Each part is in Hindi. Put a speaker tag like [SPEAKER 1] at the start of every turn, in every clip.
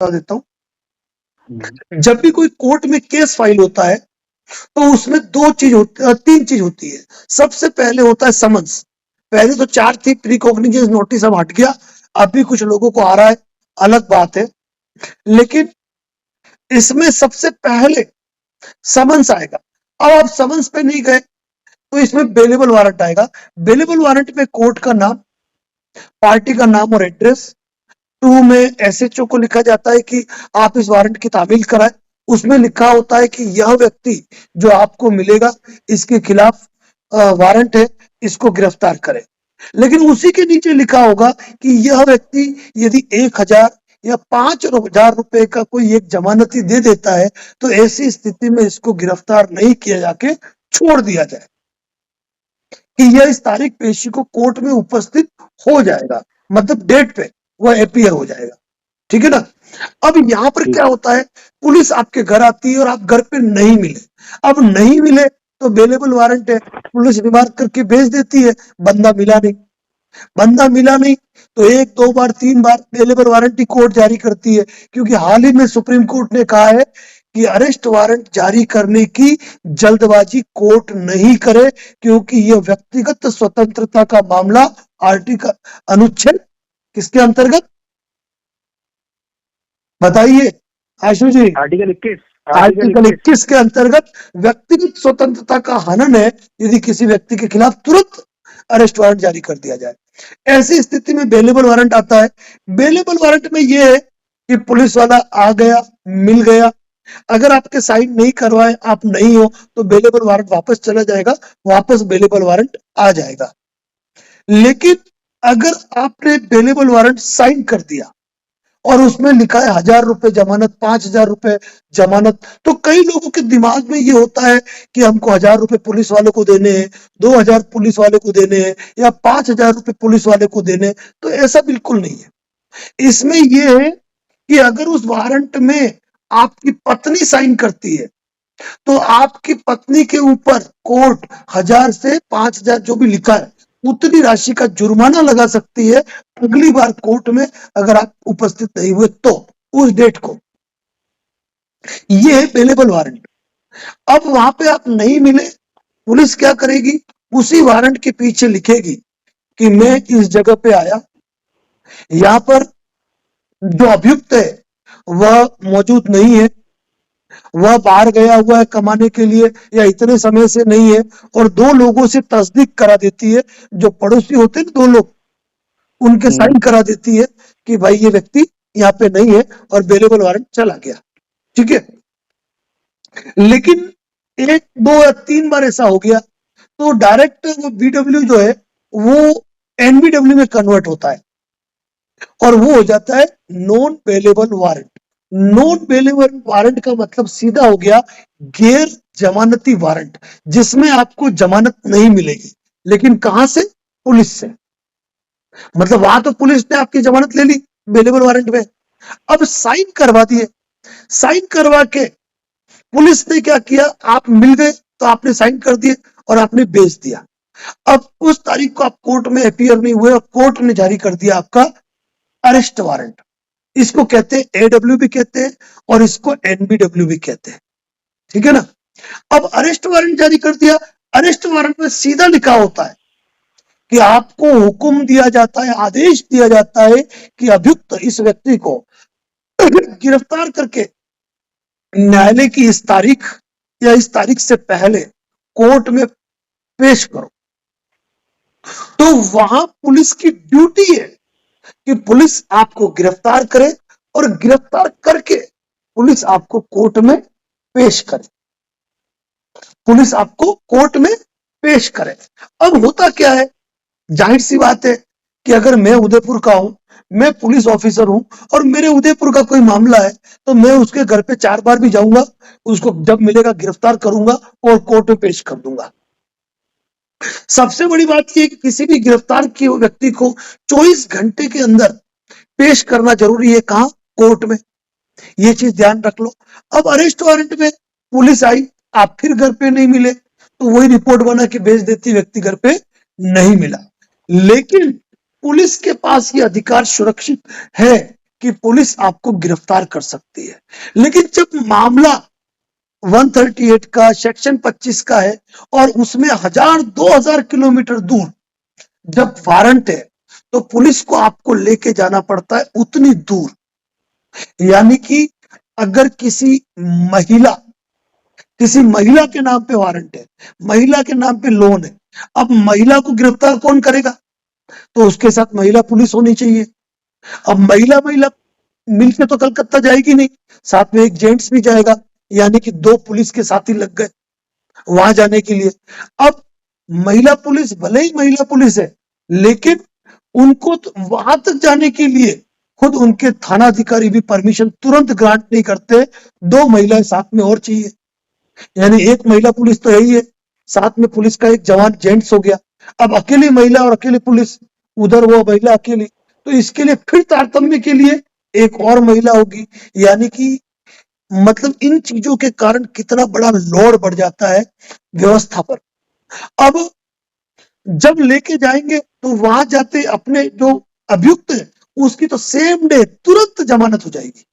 [SPEAKER 1] बता देता हूँ। जब भी कोई कोर्ट में केस फाइल होता है तो उसमें तीन चीज होती है। सबसे पहले होता है समन्स। पहले तो 4 थी, प्री कॉग्निजेंस नोटिस अब हट गया, अभी कुछ लोगों को आ रहा है, अलग बात है। लेकिन इसमें सबसे पहले समन्स आएगा। अब आप समन्स पे नहीं गए तो इसमें बेलेबल वारंट आएगा। बेलेबल वारंट में कोर्ट का नाम, पार्टी का नाम और एड्रेस, 2 में एसएचओ को लिखा जाता है कि आप इस वारंट की तामील कराएं। उसमें लिखा होता है कि यह व्यक्ति जो आपको मिलेगा इसके खिलाफ वारंट है, इसको गिरफ्तार करें। लेकिन उसी के नीचे लिखा होगा कि यह व्यक्ति यदि 1000 या 5000 रुपए का कोई एक जमानती दे देता है तो ऐसी स्थिति में इसको गिरफ्तार नहीं किया जाके छोड़ दिया जाए कि यह इस तारीख पेशी को कोर्ट में उपस्थित हो जाएगा, मतलब डेट पे वह अपीयर हो जाएगा। ठीक है ना। अब यहाँ पर क्या होता है, पुलिस आपके घर आती है और आप घर पे नहीं मिले। अब नहीं मिले तो बेलेबल वारंट है, पुलिस रिमार्क करके भेज देती है, बंदा मिला नहीं तो 1 2 बार 3 बार बेलेबल वारंट ही कोर्ट जारी करती है। क्योंकि हाल ही में सुप्रीम कोर्ट ने कहा है कि अरेस्ट वारंट जारी करने की जल्दबाजी कोर्ट नहीं करे, क्योंकि यह व्यक्तिगत स्वतंत्रता का मामला आर्टिकल अनुच्छेद किसके अंतर्गत बताइए आशु जी?
[SPEAKER 2] आर्टिकल 21
[SPEAKER 1] आर्टिकल 21 के अंतर्गत व्यक्तिगत स्वतंत्रता का हनन है यदि किसी व्यक्ति के खिलाफ तुरंत अरेस्ट वारंट जारी कर दिया जाए। ऐसी स्थिति में बेलेबल वारंट आता है। बेलेबल वारंट में यह है कि पुलिस वाला आ गया, मिल गया, अगर आपके साइन नहीं करवाए, आप नहीं हो, तो बेलेबल वारंट वापस चला जाएगा, वापस बेलेबल वारंट आ जाएगा। लेकिन अगर आपने बेलेबल वारंट साइन कर दिया और उसमें लिखा है 1000 रुपए जमानत, 5000 रुपए जमानत, तो कई लोगों के दिमाग में ये होता है कि हमको 1000 रुपए पुलिस वाले को देने हैं, 2000 पुलिस वाले को देने हैं या 5000 रुपए पुलिस वाले को देने हैं। तो ऐसा बिल्कुल नहीं है। इसमें यह है कि अगर उस वारंट में आपकी पत्नी साइन करती है तो आपकी पत्नी के ऊपर कोर्ट 1000 से 5000 जो भी लिखा है उतनी राशि का जुर्माना लगा सकती है अगली बार कोर्ट में अगर आप उपस्थित नहीं हुए तो, उस डेट को। ये है बेलेबल वारंट। अब वहां पे आप नहीं मिले, पुलिस क्या करेगी, उसी वारंट के पीछे लिखेगी कि मैं इस जगह पे आया, यहां पर जो अभियुक्त है वह मौजूद नहीं है, वह बाहर गया हुआ है कमाने के लिए या इतने समय से नहीं है, और 2 लोगों से तस्दीक करा देती है, जो पड़ोसी होते हैं 2 लोग, उनके साइन करा देती है कि भाई ये व्यक्ति यहाँ पे नहीं है और बेलेबल वारंट चला गया। ठीक है। लेकिन 1 2 या 3 बार ऐसा हो गया तो डायरेक्ट बीडब्ल्यू जो है वो एनबीडब्ल्यू में कन्वर्ट होता है और वो हो जाता है non bailable warrant. Non bailable warrant का मतलब सीधा हो गया गैर जमानती वारंट, जिसमें आपको जमानत नहीं मिलेगी, लेकिन कहां से, पुलिस से। मतलब वहां तो पुलिस ने आपकी जमानत ले ली बेलेबल वारंट में, अब साइन करवा दिए, साइन करवा के पुलिस ने क्या किया, आप मिल गए तो आपने साइन कर दिए और आपने भेज दिया। अब उस तारीख को आप कोर्ट में अपीयर नहीं हुए और कोर्ट ने जारी कर दिया आपका अरेस्ट वारंट। इसको कहते हैं एडब्ल्यू भी कहते हैं और इसको एनबीडब्ल्यू भी कहते हैं। ठीक है ना। अब अरेस्ट वारंट जारी कर दिया, अरेस्ट वारंट में सीधा लिखा होता है कि आपको हुक्म दिया जाता है, आदेश दिया जाता है कि अभियुक्त इस व्यक्ति को गिरफ्तार करके न्यायालय की इस तारीख या इस तारीख से पहले कोर्ट में पेश करो। तो वहां पुलिस की ड्यूटी है कि पुलिस आपको गिरफ्तार करे और गिरफ्तार करके पुलिस आपको कोर्ट में पेश करे, पुलिस आपको कोर्ट में पेश करे। अब होता क्या है, जाहिर सी बात है कि अगर मैं उदयपुर का हूं, मैं पुलिस ऑफिसर हूं और मेरे उदयपुर का कोई मामला है तो मैं उसके घर पे 4 बार भी जाऊंगा, उसको जब मिलेगा गिरफ्तार करूंगा और कोर्ट में पेश कर दूंगा। सबसे बड़ी बात यह कि किसी भी गिरफ्तार किए हुए व्यक्ति को 24 घंटे के अंदर पेश करना जरूरी है, कहां, कोर्ट में। ये चीज ध्यान रख लो। अब अरेस्ट वारंट में पुलिस आई, आप फिर घर पे नहीं मिले तो वही रिपोर्ट बना के भेज देती व्यक्ति घर पे नहीं मिला। लेकिन पुलिस के पास ये अधिकार सुरक्षित है कि पुलिस आपको गिरफ्तार कर सकती है। लेकिन जब मामला 138 का सेक्शन 25 का है और उसमें 1000-2000 किलोमीटर दूर जब वारंट है, तो पुलिस को आपको लेके जाना पड़ता है उतनी दूर। यानी कि अगर महिला किसी महिला के नाम पे वारंट है, महिला के नाम पे लोन है, अब महिला को गिरफ्तार कौन करेगा? तो उसके साथ महिला पुलिस होनी चाहिए। अब महिला महिला मिलके तो कलकत्ता जाएगी नहीं, साथ में एक जेंट्स भी जाएगा, यानी कि 2 पुलिस के साथी लग गए वहां जाने के लिए। अब महिला पुलिस भले ही महिला पुलिस है, लेकिन उनको तो वहां तक जाने के लिए खुद उनके थाना अधिकारी भी परमिशन तुरंत ग्रांट नहीं करते, 2 महिलाएं साथ में और चाहिए। यानी एक महिला पुलिस तो है ही है, साथ में पुलिस का एक जवान जेंट्स हो गया। अब अकेली महिला और अकेली पुलिस, उधर वो महिला अकेली, तो इसके लिए फिर तारतम्य के लिए एक और महिला होगी। यानी कि मतलब इन चीजों के कारण कितना बड़ा लोड बढ़ जाता है व्यवस्था पर। अब जब लेके जाएंगे तो वहां जाते अपने जो अभियुक्त है उसकी तो सेम डे तुरंत जमानत हो जाएगी।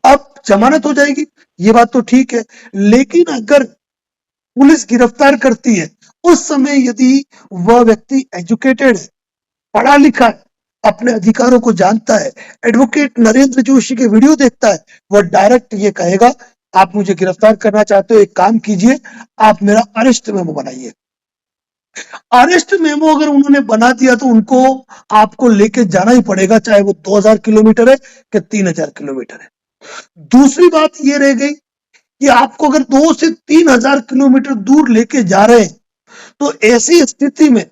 [SPEAKER 1] अब जमानत हो जाएगी, ये बात तो ठीक है, लेकिन अगर पुलिस गिरफ्तार करती है उस समय यदि वह व्यक्ति एजुकेटेड है, पढ़ा लिखा है, अपने अधिकारों को जानता है, एडवोकेट नरेंद्र जोशी के वीडियो देखता है, वह डायरेक्ट ये कहेगा आप मुझे गिरफ्तार करना चाहते हो, एक काम कीजिए, आप मेरा अरेस्ट मेमो बनाइए। अरेस्ट मेमो अगर उन्होंने बना दिया तो उनको आपको लेके जाना ही पड़ेगा, चाहे वो 2000 किलोमीटर है कि 3000 किलोमीटर है। दूसरी बात ये रह गई कि आपको अगर 2 से 3000 किलोमीटर दूर लेके जा रहे हैं, तो ऐसी स्थिति में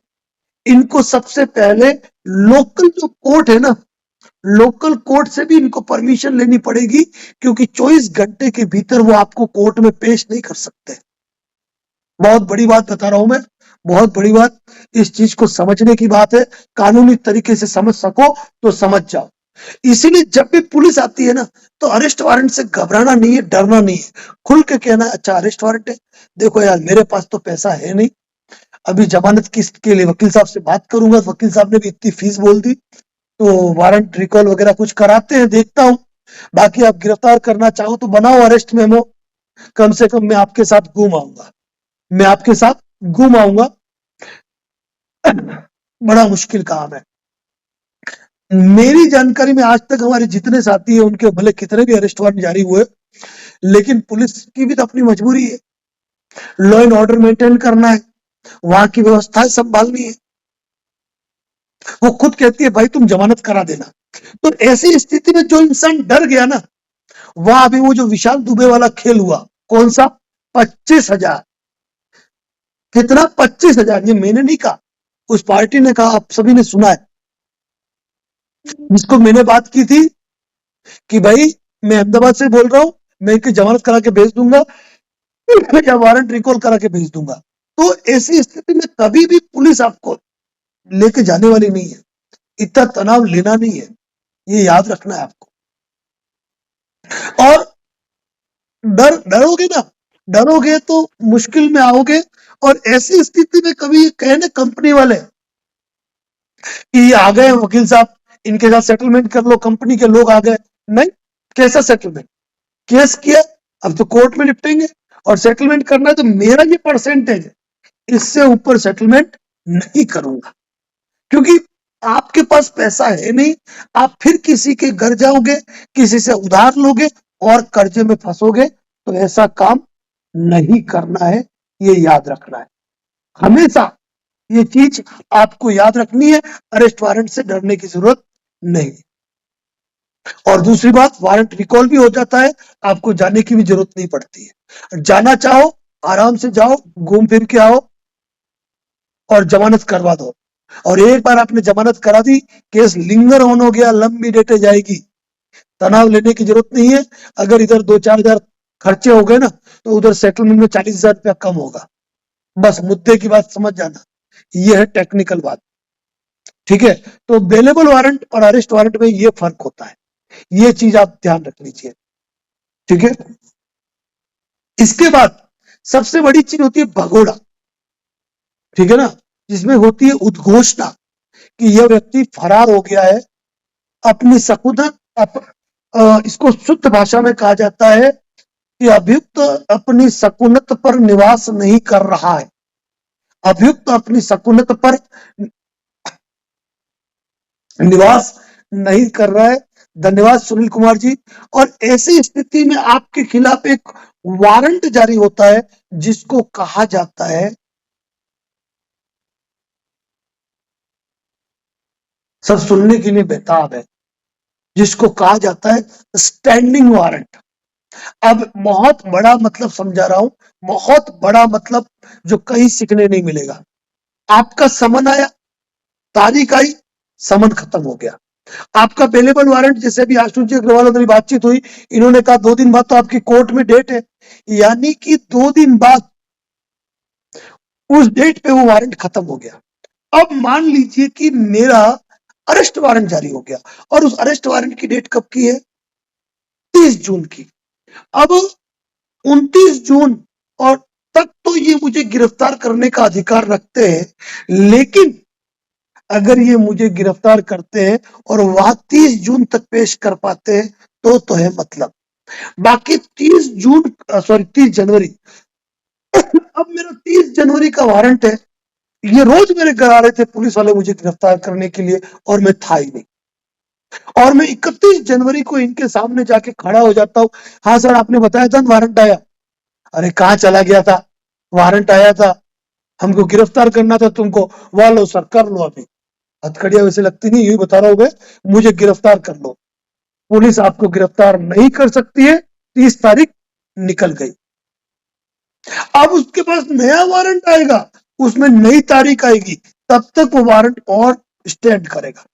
[SPEAKER 1] इनको सबसे पहले लोकल जो कोर्ट है ना, लोकल कोर्ट से भी इनको परमिशन लेनी पड़ेगी, क्योंकि 24 घंटे के भीतर वो आपको कोर्ट में पेश नहीं कर सकते। बहुत बड़ी बात बता रहा हूं मैं, बहुत बड़ी बात, इस चीज को समझने की बात है, कानूनी तरीके से समझ सको तो समझ जाओ। इसीलिए जब भी पुलिस आती है ना, तो अरेस्ट वारंट से घबराना नहीं है, डरना नहीं है, खुल के कहना है अच्छा अरेस्ट वारंट है, देखो यार मेरे पास तो पैसा है नहीं, अभी जमानत किस्त के लिए वकील साहब से बात करूंगा, वकील साहब ने भी इतनी फीस बोल दी, तो वारंट रिकॉल वगैरह कुछ कराते हैं, देखता हूं, बाकी आप गिरफ्तार करना चाहो तो बनाओ अरेस्ट मेमो, कम से कम मैं आपके साथ घूम आऊंगा, मैं आपके साथ घूम आऊंगा। बड़ा मुश्किल काम है। मेरी जानकारी में आज तक हमारे जितने साथी हैं उनके भले कितने भी अरेस्ट वारंट जारी हुए, लेकिन पुलिस की भी तो अपनी मजबूरी है, लॉ एंड ऑर्डर मेंटेन करना है, वहां की व्यवस्थाएं संभालनी है। वो खुद कहती है भाई तुम जमानत करा देना। तो ऐसी स्थिति में जो इंसान डर गया ना, वहां अभी वो जो विशाल दुबे वाला खेल हुआ, कौन सा, 25,000, कितना, 25,000, ये मैंने नहीं कहा, उस पार्टी ने कहा, आप सभी ने सुना है, जिसको मैंने बात की थी कि भाई मैं अहमदाबाद से बोल रहा हूं, मैं इनकी जमानत करा के भेज दूंगा या वारंट रिकॉल करा के भेज दूंगा। तो ऐसी स्थिति में कभी भी पुलिस आपको लेके जाने वाली नहीं है, इतना तनाव लेना नहीं है, ये याद रखना है आपको। और डरोगे ना, डरोगे तो मुश्किल में आओगे। और ऐसी स्थिति में कभी कहे ना कंपनी वाले कि आ गए वकील साहब, इनके साथ सेटलमेंट कर लो, कंपनी के लोग आ गए, नहीं, कैसा सेटलमेंट, केस किया, अब तो कोर्ट में निपटेंगे, और सेटलमेंट करना है तो मेरा ये परसेंटेज है, इससे ऊपर सेटलमेंट नहीं करूंगा, क्योंकि आपके पास पैसा है नहीं, आप फिर किसी के घर जाओगे, किसी से उधार लोगे और कर्जे में फंसोगे, तो ऐसा काम नहीं करना है, ये याद रखना है हमेशा, ये चीज आपको याद रखनी है, अरेस्ट वारंट से डरने की जरूरत नहीं। और दूसरी बात, वारंट रिकॉल भी हो जाता है, आपको जाने की भी जरूरत नहीं पड़ती है, जाना चाहो आराम से जाओ, घूम फिर के आओ और जमानत करवा दो। और एक बार आपने जमानत करा दी, केस लिंगर ऑन हो गया, लंबी डेटें जाएगी, तनाव लेने की जरूरत नहीं है। अगर इधर 2-4 हजार खर्चे हो गए ना, तो उधर सेटलमेंट में 40,000 रुपया कम होगा, बस मुद्दे की बात समझ जाना, ये है टेक्निकल बात, ठीक है। तो बेलेबल वारंट और अरेस्ट वारंट में ये फर्क होता है, ये चीज आप ध्यान रख लीजिए, ठीक है। इसके बाद सबसे बड़ी चीज होती है भगोड़ा, ठीक है ना, जिसमें होती है उद्घोषणा कि यह व्यक्ति फरार हो गया है, अपनी सकुदत इसको शुद्ध भाषा में कहा जाता है कि अभियुक्त अपनी सकुनत पर निवास नहीं कर रहा है। अभियुक्त अपनी सकुनत पर निवास नहीं कर रहा है। धन्यवाद सुनील कुमार जी। और ऐसी स्थिति में आपके खिलाफ एक वारंट जारी होता है जिसको कहा जाता है, सब सुनने के लिए बेताब है, जिसको कहा जाता है स्टैंडिंग वारंट। अब बहुत बड़ा मतलब समझा रहा हूं, बहुत बड़ा मतलब जो कहीं सीखने नहीं मिलेगा। आपका समन आया, तारीख आई, समन खत्म हो गया। आपका बेलेबल वारंट, जैसे अभी आशुष जी अग्रवाल मेरी बातचीत हुई, इन्होंने कहा 2 दिन बाद तो आपकी कोर्ट में डेट है, यानी कि 2 दिन बाद उस डेट पे वो वारंट खत्म हो गया। अब मान लीजिए कि मेरा अरेस्ट वारंट जारी हो गया, और उस अरेस्ट वारंट की डेट कब की है? 30 जून की। अब 29 जून और तक तो ये मुझे गिरफ्तार करने का अधिकार रखते हैं, लेकिन अगर ये मुझे गिरफ्तार करते हैं और वहां 30 जून तक पेश कर पाते हैं तो है मतलब। बाकी 30 जनवरी अब मेरा 30 जनवरी का वारंट है। ये रोज मेरे घर आ रहे थे पुलिस वाले मुझे गिरफ्तार करने के लिए, और मैं था ही नहीं। और मैं 31 जनवरी को इनके सामने जाके खड़ा हो जाता हूँ, हाँ सर आपने बताया था वारंट आया। अरे कहाँ चला गया था? वारंट आया था, हमको गिरफ्तार करना था तुमको, वाह लो सर कर लो। अभी हथकड़ियां वैसे लगती नहीं, यही बता रहा हूं मैं, मुझे गिरफ्तार कर लो। पुलिस आपको गिरफ्तार नहीं कर सकती है। 30 तारीख निकल गई। अब उसके पास नया वारंट आएगा, उसमें नई तारीख आएगी, तब तक वो वारंट और स्टैंड करेगा।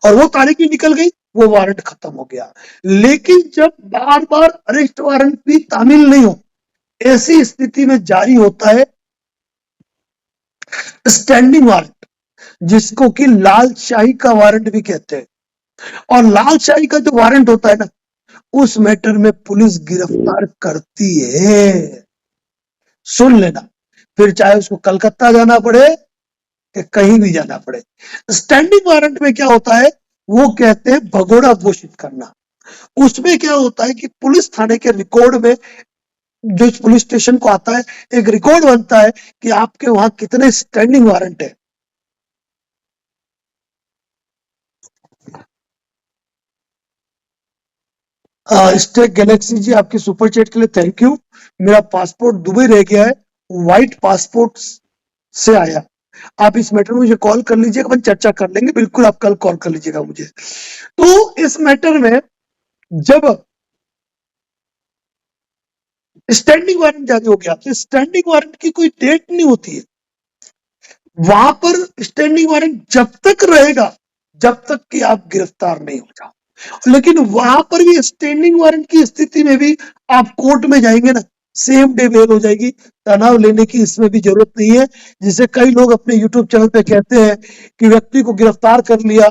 [SPEAKER 1] और वो तारीख भी निकल गई, वो वारंट खत्म हो गया। लेकिन जब बार बार अरेस्ट वारंट भी तामील नहीं हो, ऐसी स्थिति में जारी होता है स्टैंडिंग वारंट, जिसको कि लाल शाही का वारंट भी कहते हैं। और लाल शाही का जो वारंट होता है ना, उस मैटर में पुलिस गिरफ्तार करती है। सुन लेना, फिर चाहे उसको कलकत्ता जाना पड़े कि कहीं भी जाना पड़े। स्टैंडिंग वारंट में क्या होता है, वो कहते हैं भगोड़ा घोषित करना। उसमें क्या होता है कि पुलिस थाने के रिकॉर्ड में, जो इस पुलिस स्टेशन को आता है, एक रिकॉर्ड बनता है कि आपके वहां कितने स्टैंडिंग वारंट है। स्टेक गैलेक्सी जी, आपकी सुपर चैट के लिए थैंक यू। मेरा पासपोर्ट दुबई रह गया है, व्हाइट पासपोर्ट से आया। आप इस मैटर में मुझे कॉल कर लीजिएगा, अपन चर्चा कर लेंगे। बिल्कुल आप कल कॉल कर लीजिएगा मुझे। तो इस मैटर में जब स्टैंडिंग वारंट जारी हो गया, तो स्टैंडिंग वारंट की कोई डेट नहीं होती है। वहां पर स्टैंडिंग वारंट जब तक रहेगा जब तक कि आप गिरफ्तार नहीं हो जाओ। लेकिन वहां पर भी स्टैंडिंग वारंट की स्थिति में भी आप कोर्ट में जाएंगे ना, सेम डे बेल हो जाएगी। तनाव लेने की इसमें भी जरूरत नहीं है। जिसे कई लोग अपने यूट्यूब चैनल पे कहते हैं कि व्यक्ति को गिरफ्तार कर लिया,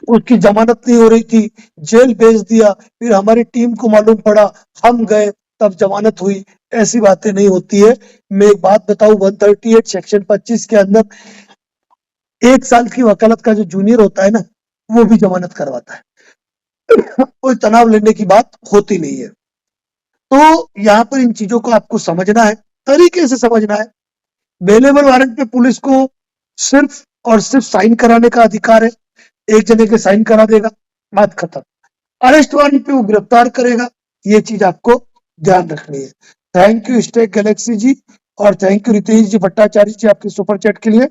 [SPEAKER 1] उसकी जमानत नहीं हो रही थी, जेल भेज दिया, फिर हमारी टीम को मालूम पड़ा, हम गए, तब जमानत हुई। ऐसी बातें नहीं होती है। मैं एक बात बताऊं, 138 सेक्शन 25 के अंदर 1 साल की वकालत का जो जूनियर होता है ना, वो भी जमानत करवाता है। कोई तनाव लेने की बात होती नहीं है। तो यहाँ पर इन चीजों को आपको समझना है, तरीके से समझना है। बेलेबल वारंट पे पुलिस को सिर्फ और सिर्फ साइन कराने का अधिकार है। एक जने के साइन करा देगा, बात खत्म। अरेस्ट वारंट पे वो गिरफ्तार करेगा, ये चीज आपको ध्यान रखनी है। थैंक यू स्टेक गैलेक्सी जी, और थैंक यू रितेश जी भट्टाचार्य जी आपके सुपर चैट के लिए।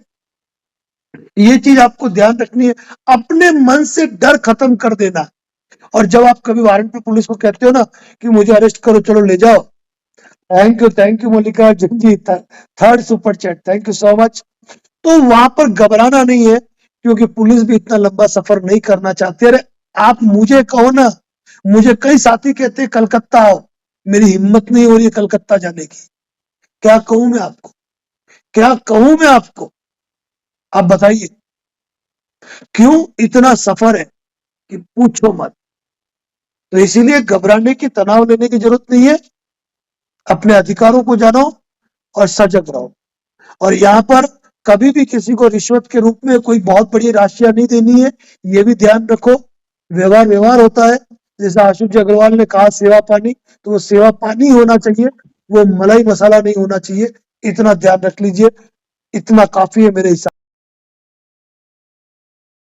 [SPEAKER 1] ये चीज आपको ध्यान रखनी है, अपने मन से डर खत्म कर देना। और जब आप कभी वारंट पे पुलिस को कहते हो ना कि मुझे अरेस्ट करो, चलो ले जाओ, thank you Mallikarjun ji, third super chat, thank you so much. तो वहां पर घबराना नहीं है, क्योंकि पुलिस भी इतना लंबा सफर नहीं करना चाहती। अरे आप मुझे कहो ना, मुझे कई साथी कहते हैं कलकत्ता आओ, मेरी हिम्मत नहीं हो रही है कलकत्ता जाने की। क्या कहूं मैं आपको, क्या कहूं मैं आपको, आप बताइए। क्यों इतना सफर है कि पूछो मत। तो इसीलिए घबराने की, तनाव लेने की जरूरत नहीं है। अपने अधिकारों को जानो और सजग रहो। और यहाँ पर कभी भी किसी को रिश्वत के रूप में कोई बहुत बड़ी राशियां नहीं देनी है, ये भी ध्यान रखो। व्यवहार व्यवहार होता है। जैसा आशीष जी अग्रवाल ने कहा सेवा पानी, तो वो सेवा पानी होना चाहिए, वो मलाई मसाला नहीं होना चाहिए। इतना ध्यान रख लीजिए, इतना काफी है मेरे हिसाब